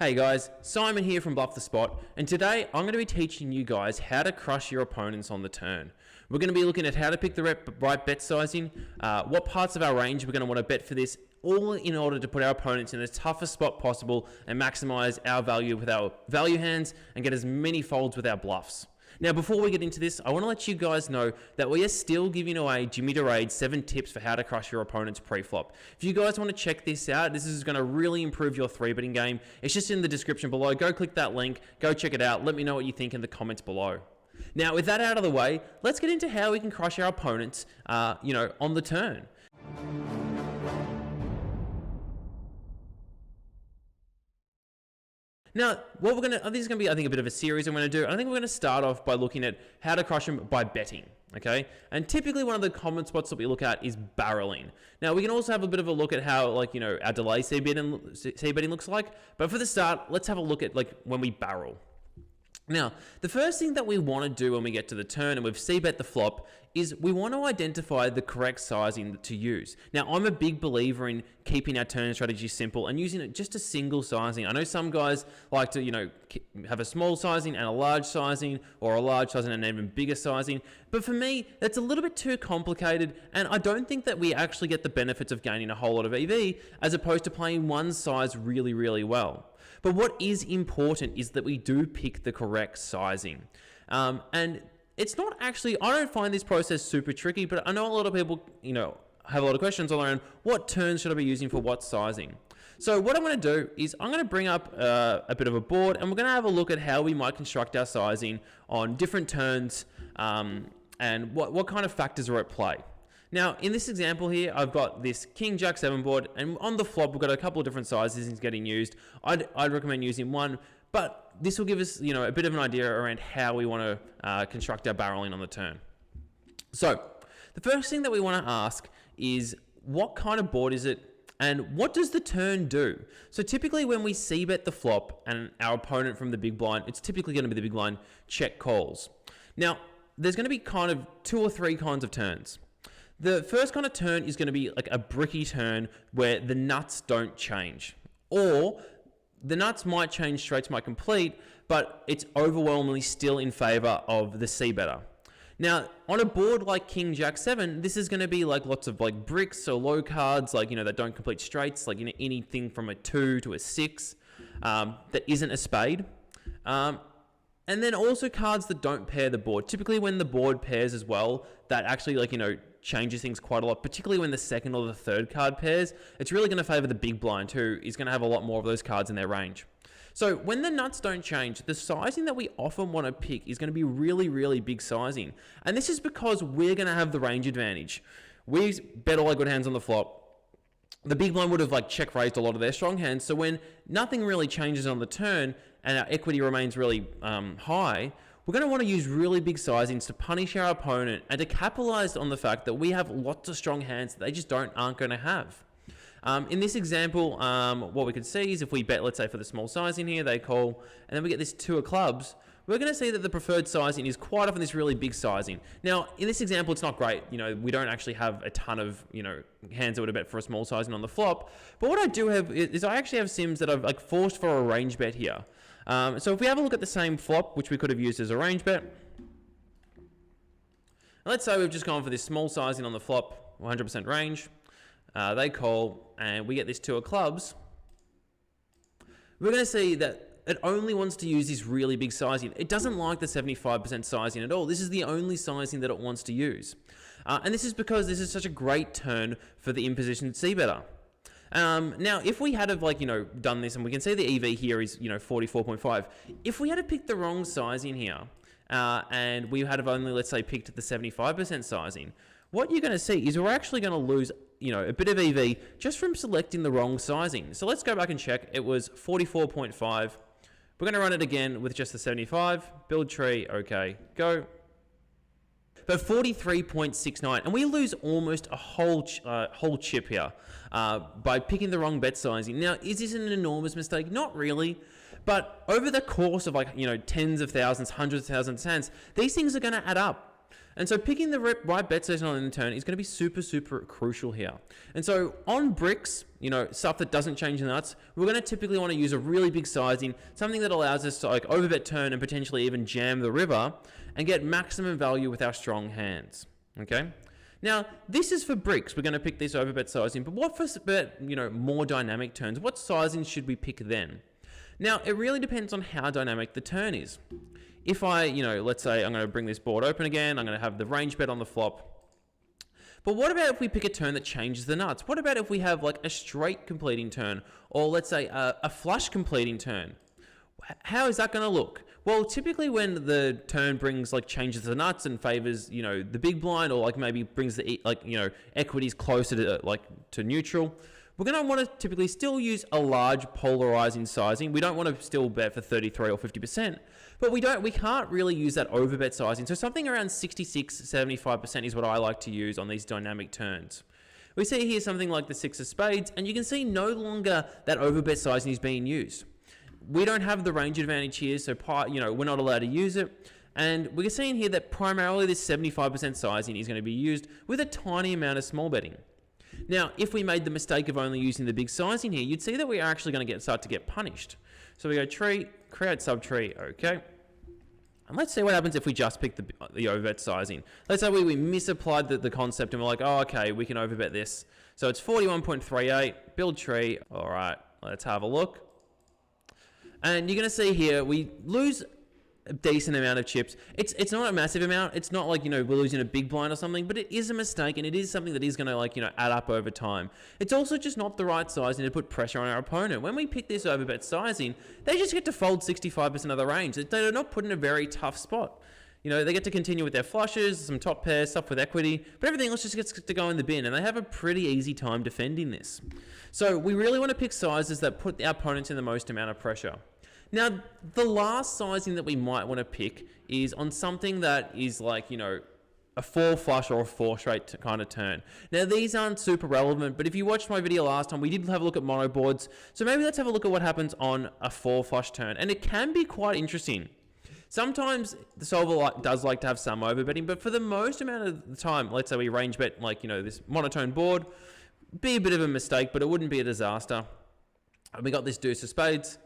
Hey guys, Simon here from Bluff the Spot, and today I'm going to be teaching you guys how to crush your opponents on the turn. We're going to be looking at how to pick the right bet sizing, what parts of our range we're going to want to bet for this, all in order to put our opponents in the toughest spot possible and maximize our value with our value hands and get as many folds with our bluffs. Now, before we get into this, I want to let you guys know that we are still giving away Jimmy Duraide 7 tips for how to crush your opponent's pre-flop. If you guys want to check this out, this is going to really improve your 3-betting game. It's just in the description below. Go click that link, go check it out. Let me know what you think in the comments below. Now, with that out of the way, let's get into how we can crush our opponents, on the turn. Now, what we're this is going to be, I think, a bit of a series I'm going to do. I think we're going to start off by looking at how to crush them by betting, okay? And typically one of the common spots that we look at is barreling. Now, we can also have a bit of a look at how, our delay c-betting looks like. But for the start, let's have a look at, when we barrel. Now, the first thing that we want to do when we get to the turn and we've c-bet the flop is we want to identify the correct sizing to use. Now, I'm a big believer in keeping our turn strategy simple and using it just a single sizing. I know some guys like to, have a small sizing and a large sizing, or a large sizing and an even bigger sizing. But for me, that's a little bit too complicated, and I don't think that we actually get the benefits of gaining a whole lot of EV as opposed to playing one size really, really well. But what is important is that we do pick the correct sizing. And it's not actually, I don't find this process super tricky, but I know a lot of people, have a lot of questions around what turns should I be using for what sizing. So what I'm going to do is I'm going to bring up a bit of a board, and we're going to have a look at how we might construct our sizing on different turns and what kind of factors are at play. Now, in this example here, I've got this King Jack 7 board, and on the flop, we've got a couple of different sizes getting used. I'd recommend using one, but this will give us, a bit of an idea around how we want to construct our barreling on the turn. So, the first thing that we want to ask is, what kind of board is it, and what does the turn do? So typically when we c-bet the flop and our opponent from the big blind, it's typically going to be the big blind, check calls. Now, there's going to be kind of 2 or 3 kinds of turns. The first kind of turn is going to be like a bricky turn where the nuts don't change, or the nuts might change, straights might complete, but it's overwhelmingly still in favor of the c-better. Now, on a board like King Jack 7, this is going to be like lots of bricks or low cards, that don't complete straights, anything from a 2 to a 6 that isn't a spade. And then also cards that don't pair the board. Typically when the board pairs as well, that actually changes things quite a lot, particularly when the second or the third card pairs. It's really going to favor the big blind, who is going to have a lot more of those cards in their range. So when the nuts don't change, the sizing that we often want to pick is going to be really, really big sizing. And this is because we're going to have the range advantage. We bet all our good hands on the flop. The big blind would have check raised a lot of their strong hands. So when nothing really changes on the turn and our equity remains really high, we're going to want to use really big sizings to punish our opponent and to capitalize on the fact that we have lots of strong hands that they just aren't going to have. In this example, what we could see is if we bet, let's say for the small sizing here, they call, and then we get this 2 of clubs, we're going to see that the preferred sizing is quite often this really big sizing. Now, in this example, it's not great. We don't actually have a ton of, hands that would have bet for a small sizing on the flop. But what I do have is I actually have sims that I've forced for a range bet here. So if we have a look at the same flop, which we could have used as a range bet, let's say we've just gone for this small sizing on the flop, 100% range. They call, and we get this 2 of clubs. We're going to see that it only wants to use this really big sizing. It doesn't like the 75% sizing at all. This is the only sizing that it wants to use. And this is because this is such a great turn for the imposition c-better. Now, if we had have, done this, and we can see the EV here is, 44.5. If we had to pick the wrong sizing here, and we had have only, let's say, picked the 75% sizing, what you're going to see is we're actually going to lose, a bit of EV just from selecting the wrong sizing. So let's go back and check. It was 44.5. We're going to run it again with just the 75. Build tree. Okay, go. But 43.69, and we lose almost a whole chip here by picking the wrong bet sizing. Now, is this an enormous mistake? Not really. But over the course of tens of thousands, hundreds of thousands of hands, these things are going to add up. And so picking the right bet size on the turn is going to be super, super crucial here. And so on bricks, stuff that doesn't change the nuts, we're going to typically want to use a really big sizing, something that allows us to like overbet turn and potentially even jam the river and get maximum value with our strong hands. Okay. Now, this is for bricks. We're going to pick this overbet sizing, but what for more dynamic turns? What sizing should we pick then? Now, it really depends on how dynamic the turn is. If I, let's say I'm going to bring this board open again, I'm going to have the range bet on the flop. But what about if we pick a turn that changes the nuts? What about if we have like a straight completing turn, or let's say a flush completing turn? How is that going to look? Well, typically when the turn brings changes the nuts and favors, the big blind, or maybe brings the equities closer to neutral, we're going to want to typically still use a large polarizing sizing. We don't want to still bet for 33 or 50%, but we can't really use that overbet sizing. So something around 66, 75% is what I like to use on these dynamic turns. We see here something like the 6 of spades, and you can see no longer that overbet sizing is being used. We don't have the range advantage here, so we're not allowed to use it. And we're seeing here that primarily this 75% sizing is going to be used with a tiny amount of small betting. Now, if we made the mistake of only using the big sizing here, you'd see that we are actually going to start to get punished. So we go tree, create subtree, okay. And let's see what happens if we just pick the overbet sizing. Let's say we misapplied the concept and we're like, oh, okay, we can overbet this. So it's 41.38, build tree. All right, let's have a look. And you're going to see here, we lose a decent amount of chips. It's not a massive amount. It's not like, we're losing a big blind or something, but it is a mistake, and it is something that is going to add up over time. It's also just not the right sizing to put pressure on our opponent. When we pick this overbet sizing, they just get to fold 65% of the range. They're not put in a very tough spot. They get to continue with their flushes, some top pairs, stuff with equity, but everything else just gets to go in the bin, and they have a pretty easy time defending this. So we really want to pick sizes that put our opponents in the most amount of pressure. Now, the last sizing that we might want to pick is on something that is like, a 4 flush or a 4 straight kind of turn. Now, these aren't super relevant, but if you watched my video last time, we did have a look at mono boards. So maybe let's have a look at what happens on a 4 flush turn. And it can be quite interesting. Sometimes the solver does like to have some overbetting, but for the most amount of the time, let's say we range bet this monotone board, be a bit of a mistake, but it wouldn't be a disaster. And we got this deuce of spades.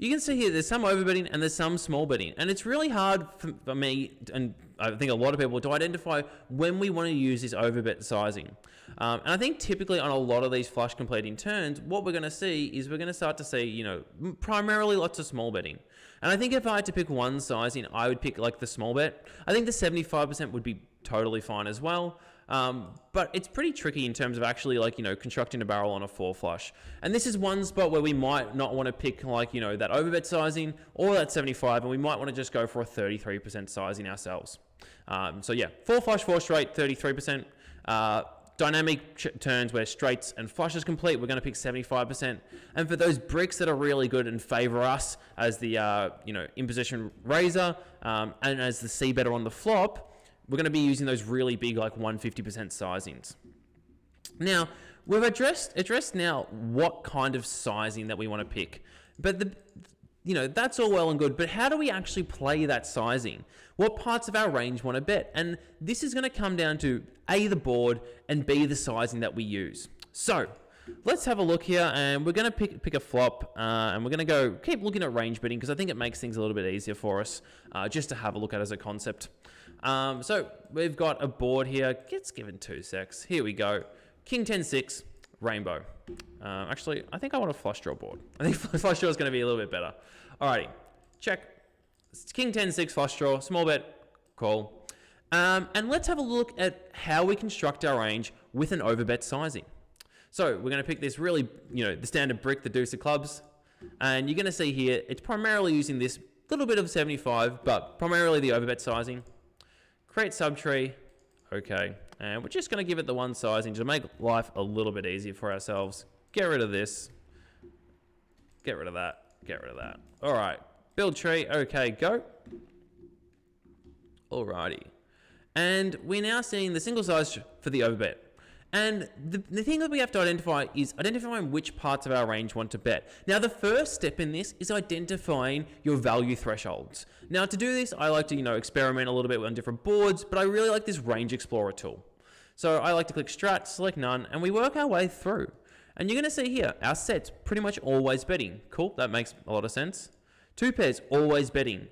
You can see here there's some overbetting and there's some small betting. And it's really hard for me, and I think a lot of people, to identify when we want to use this overbet sizing. And I think typically on a lot of these flush completing turns, what we're going to see is we're going to start to see, primarily lots of small betting. And I think if I had to pick one sizing, I would pick the small bet. I think the 75% would be totally fine as well. But it's pretty tricky in terms of actually constructing a barrel on a 4 flush. And this is one spot where we might not want to pick that overbet sizing or that 75, and we might want to just go for a 33% sizing ourselves. So yeah, 4 flush, 4 straight, 33%. Dynamic turns where straights and flushes complete, we're going to pick 75%. And for those bricks that are really good and favor us as the imposition raiser and as the C better on the flop, we're going to be using those really big 150% sizings. Now, we've addressed now what kind of sizing that we want to pick. But that's all well and good, but how do we actually play that sizing? What parts of our range want to bet? And this is going to come down to A, the board, and B, the sizing that we use. So let's have a look here, and we're going to pick a flop, and we're going to keep looking at range betting because I think it makes things a little bit easier for us just to have a look at as a concept. So we've got a board here. It's given 2 secs. Here we go. King 10-6, rainbow. Actually, I think I want a flush draw board. I think flush draw is going to be a little bit better. Alrighty, check. It's King 10-6 flush draw, small bet, call. And let's have a look at how we construct our range with an overbet sizing. So we're going to pick this really, the standard brick, the deuce of clubs. And you're going to see here, it's primarily using this little bit of 75, but primarily the overbet sizing. Create subtree, okay, and we're just going to give it the one sizing to make life a little bit easier for ourselves. Get rid of this, get rid of that, get rid of that. All right, build tree, okay, go. Alrighty, and we're now seeing the single size for the overbet. And the thing that we have to identify is identifying which parts of our range want to bet. Now, the first step in this is identifying your value thresholds. Now, to do this, I like to, experiment a little bit on different boards, but I really like this Range Explorer tool. So I like to click Strat, select None, and we work our way through. And you're going to see here, our set's pretty much always betting. Cool, that makes a lot of sense. Two pairs, always betting.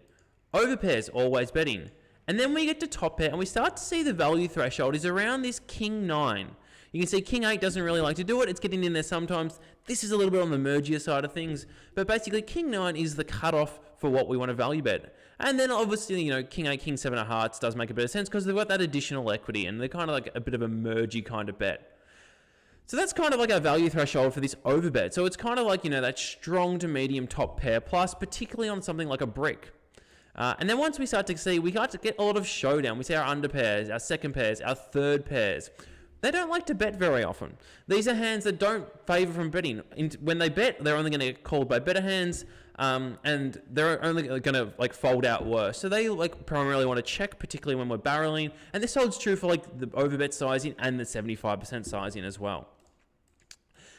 Over pairs, always betting. And then we get to top pair, and we start to see the value threshold is around this King 9. You can see King 8 doesn't really like to do it. It's getting in there sometimes. This is a little bit on the mergier side of things. But basically, King 9 is the cutoff for what we want to value bet. And then obviously, King 8, King 7 of hearts does make a bit of sense because they've got that additional equity and they're kind of like a bit of a mergy kind of bet. So that's kind of like our value threshold for this overbet. So it's kind of like, that strong to medium top pair plus, particularly on something like a brick. And then once we start to see, we start to get a lot of showdown. We see our under pairs, our second pairs, our third pairs. They don't like to bet very often. These are hands that don't favor from betting. When they bet, they're only going to get called by better hands, and they're only going to fold out worse. So they primarily want to check, particularly when we're barreling. And this holds true for the overbet sizing and the 75% sizing as well.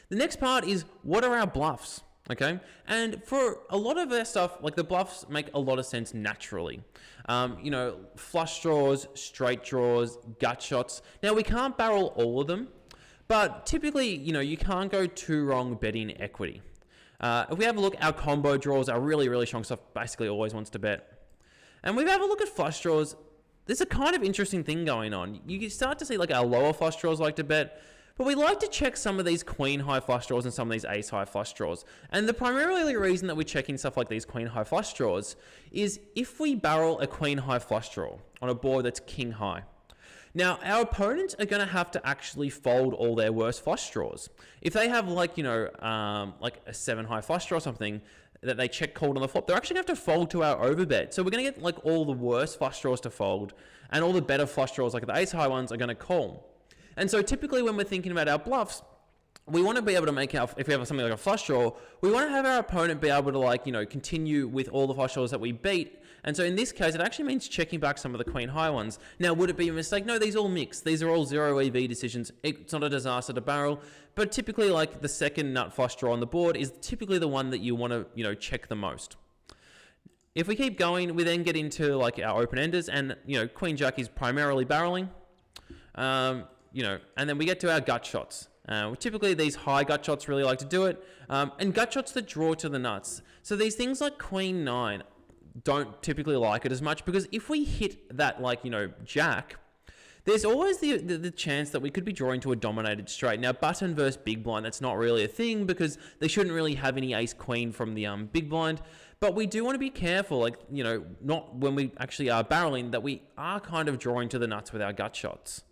The next part is, what are our bluffs? Okay, and for a lot of our stuff, the bluffs make a lot of sense naturally. Flush draws, straight draws, gut shots. Now, we can't barrel all of them, but typically, you can't go too wrong betting equity. If we have a look, our combo draws are really, really strong stuff, basically always wants to bet. And we have a look at flush draws. There's a kind of interesting thing going on. You start to see our lower flush draws like to bet, but we like to check some of these queen high flush draws and some of these ace high flush draws. And the primarily reason that we're checking stuff like these queen high flush draws is if we barrel a queen high flush draw on a board that's king high. Now, our opponents are going to have to actually fold all their worst flush draws. If they have a 7 high flush draw or something that they check called on the flop, they're actually going to have to fold to our overbet. So we're going to get all the worst flush draws to fold, and all the better flush draws, like the ace high ones, are going to call. And so typically when we're thinking about our bluffs, we want to be able to make if we have something like a flush draw, we want to have our opponent be able to continue with all the flush draws that we beat. And so in this case, it actually means checking back some of the queen high ones. Now, would it be a mistake? No, these all mix. These are all 0 EV decisions. It's not a disaster to barrel, but typically the second nut flush draw on the board is typically the one that you want to, check the most. If we keep going, we then get into our open-enders, and, queen jack is primarily barreling. And then we get to our gut shots. Typically, these high gut shots really like to do it, and gut shots that draw to the nuts. So these things like queen 9 don't typically like it as much, because if we hit that jack, there's always the chance that we could be drawing to a dominated straight. Now, button versus big blind, that's not really a thing because they shouldn't really have any ace queen from the big blind. But we do want to be careful, not when we actually are barreling, that we are kind of drawing to the nuts with our gut shots.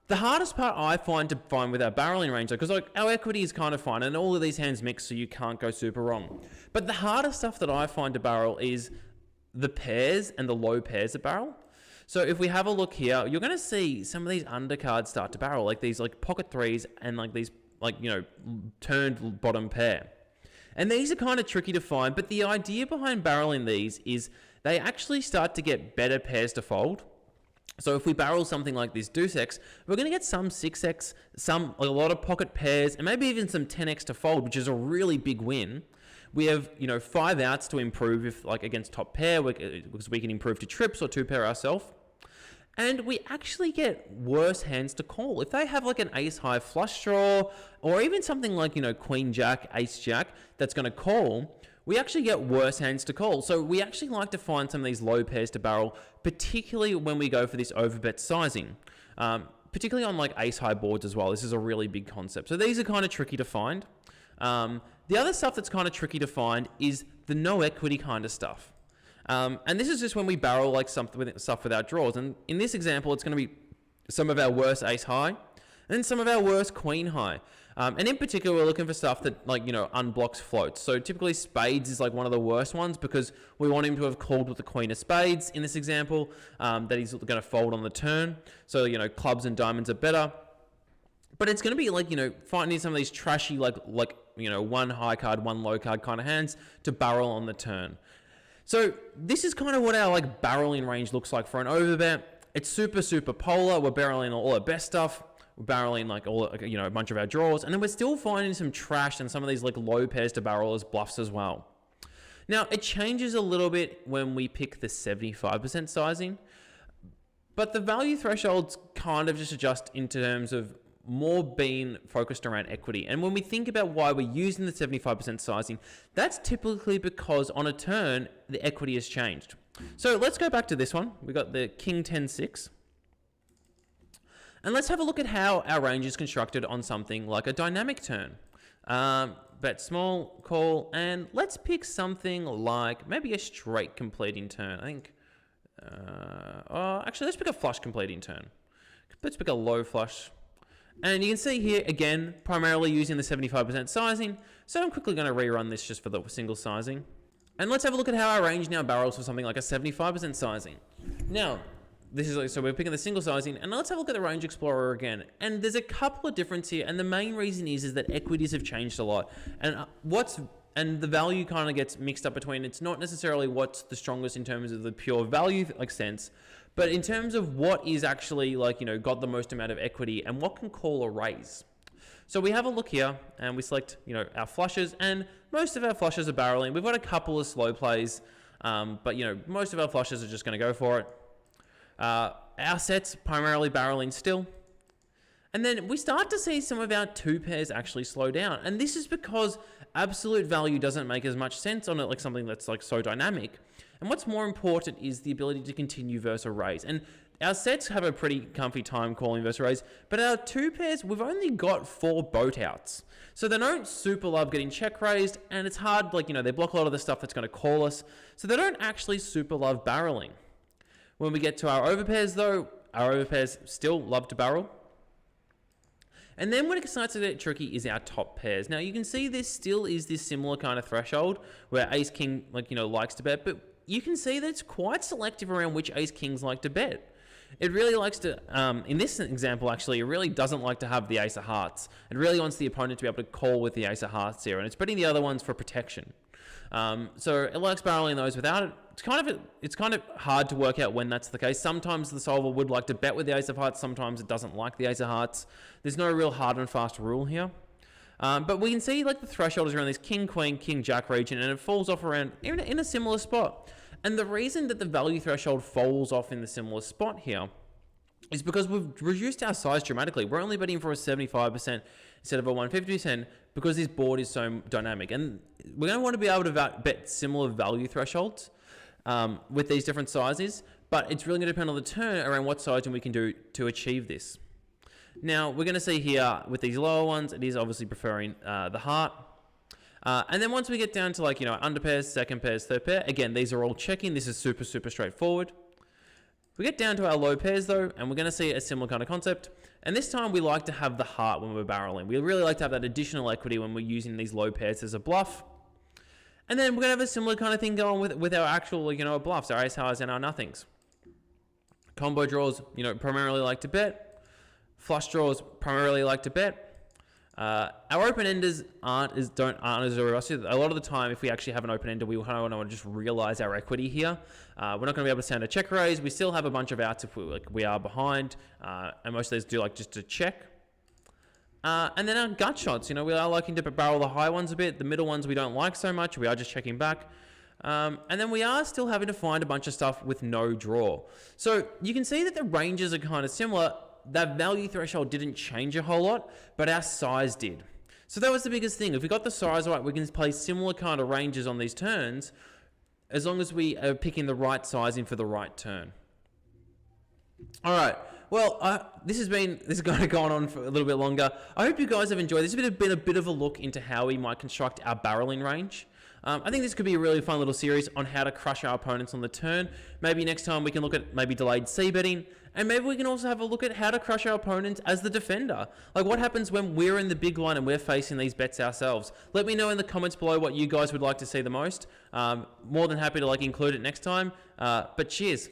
The hardest part I find to find with our barreling range, because our equity is kind of fine and all of these hands mix, so you can't go super wrong. But the hardest stuff that I find to barrel is the pairs and the low pairs of barrel. So if we have a look here, you're going to see some of these undercards start to barrel, these pocket threes and these turned bottom pair. And these are kind of tricky to find, but the idea behind barreling these is they actually start to get better pairs to fold. So if we barrel something like this deuce X, we're going to get some 6X, a lot of pocket pairs, and maybe even some 10X to fold, which is a really big win. We have, 5 outs to improve if against top pair, because we can improve to trips or 2 pair ourselves. And we actually get worse hands to call. If they have an ace high flush draw, or even something like, queen jack, ace jack, that's going to call, we actually get worse hands to call. So we actually like to find some of these low pairs to barrel, particularly when we go for this overbet sizing, particularly on ace high boards as well. This is a really big concept. So these are kind of tricky to find. The other stuff that's kind of tricky to find is the no equity kind of stuff. And this is just when we barrel stuff without draws. And in this example, it's going to be some of our worst ace high and some of our worst queen high. And in particular, we're looking for stuff that unblocks floats. So typically spades is one of the worst ones because we want him to have called with the queen of spades in this example, that he's going to fold on the turn. So, clubs and diamonds are better. But it's going to be finding some of these trashy, one high card, one low card kind of hands to barrel on the turn. So this is kind of what our barreling range looks like for an overbet. It's super, super polar. We're barreling all our best stuff. we're barreling like all, you know, a bunch of our draws, and then we're still finding some trash and some of these like low pairs to barrel as bluffs as well. Now, it changes a little bit when we pick the 75% sizing, but the value thresholds kind of just adjust in terms of more being focused around equity. And when we think about why we're using the 75% sizing, that's typically because on a turn, the equity has changed. So let's go back to this one. We got the King 10-6. And let's have a look at how our range is constructed on something like a dynamic turn. Bet small, call, and let's pick something like maybe a straight completing turn. I think, actually, let's pick a flush completing turn. Let's pick a low flush. And you can see here, again, primarily using the 75% sizing. So I'm quickly going to rerun this just for the single sizing. And let's have a look at how our range now barrels for something like a 75% sizing. Now, this is so we're picking the single sizing, and let's have a look at the Range Explorer again. And there's a couple of differences here, and the main reason is that equities have changed a lot. And and the value kind of gets mixed up between, it's not necessarily what's the strongest in terms of the pure value like sense, but in terms of what is actually like, you know, got the most amount of equity and what can call or raise. So we have a look here and we select, you know, our flushes, and most of our flushes are barreling. We've got a couple of slow plays, but you know, most of our flushes are just going to go for it. Our sets primarily barreling still. And then we start to see some of our two pairs actually slow down. And this is because absolute value doesn't make as much sense on it, like something that's like so dynamic. And what's more important is the ability to continue versus a raise. And our sets have a pretty comfy time calling versus raise, but our two pairs, we've only got 4 boat outs. So they don't super love getting check raised, and it's hard, like, you know, they block a lot of the stuff that's going to call us. So they don't actually super love barreling. When we get to our overpairs though, our overpairs still love to barrel. And then when it starts to get tricky is our top pairs. Now you can see this still is this similar kind of threshold where ace king, like, you know, likes to bet, but you can see that it's quite selective around which ace kings like to bet. It really likes to, in this example actually, it really doesn't like to have the ace of hearts. It really wants the opponent to be able to call with the ace of hearts here, and it's betting the other ones for protection. So it likes barreling those without it. It's kind of hard to work out when that's the case. Sometimes the solver would like to bet with the ace of hearts. Sometimes it doesn't like the ace of hearts. There's no real hard and fast rule here. But we can see like the threshold is around this king, queen, king, jack region, and it falls off around in a similar spot. And the reason that the value threshold falls off in the similar spot here is because we've reduced our size dramatically. We're only betting for a 75% instead of a 150% because this board is so dynamic. And we're going to want to be able to bet similar value thresholds with these different sizes, but it's really going to depend on the turn around what sizing we can do to achieve this. Now, we're going to see here with these lower ones, it is obviously preferring the heart. And then once we get down to like, you know, under pairs, second pairs, third pair, again, these are all checking. This is super, super straightforward. We get down to our low pairs though, and we're going to see a similar kind of concept. And this time we like to have the heart when we're barreling. We really like to have that additional equity when we're using these low pairs as a bluff. And then we're going to have a similar kind of thing going with our actual, you know, bluffs, our ace highs and our nothings. Combo draws, you know, primarily like to bet. Flush draws primarily like to bet. Our open-enders aren't as robust. A lot of the time, if we actually have an open-ender, we kind of want to just realize our equity here. We're not going to be able to stand a check raise. We still have a bunch of outs if we are behind, and most of these do like just to check. And then our gut shots, you know, we are liking to barrel the high ones a bit. The middle ones we don't like so much. We are just checking back. And then we are still having to find a bunch of stuff with no draw. So you can see that the ranges are kind of similar. That value threshold didn't change a whole lot, but our size did. So that was the biggest thing. If we got the size right, we can play similar kind of ranges on these turns, as long as we are picking the right sizing for the right turn. All right. Well, this has kind of gone on for a little bit longer. I hope you guys have enjoyed. This has been a bit of a look into how we might construct our barreling range. I think this could be a really fun little series on how to crush our opponents on the turn. Maybe next time we can look at maybe delayed c-betting, and maybe we can also have a look at how to crush our opponents as the defender. Like what happens when we're in the big line and we're facing these bets ourselves. Let me know in the comments below what you guys would like to see the most. More than happy to include it next time. But cheers.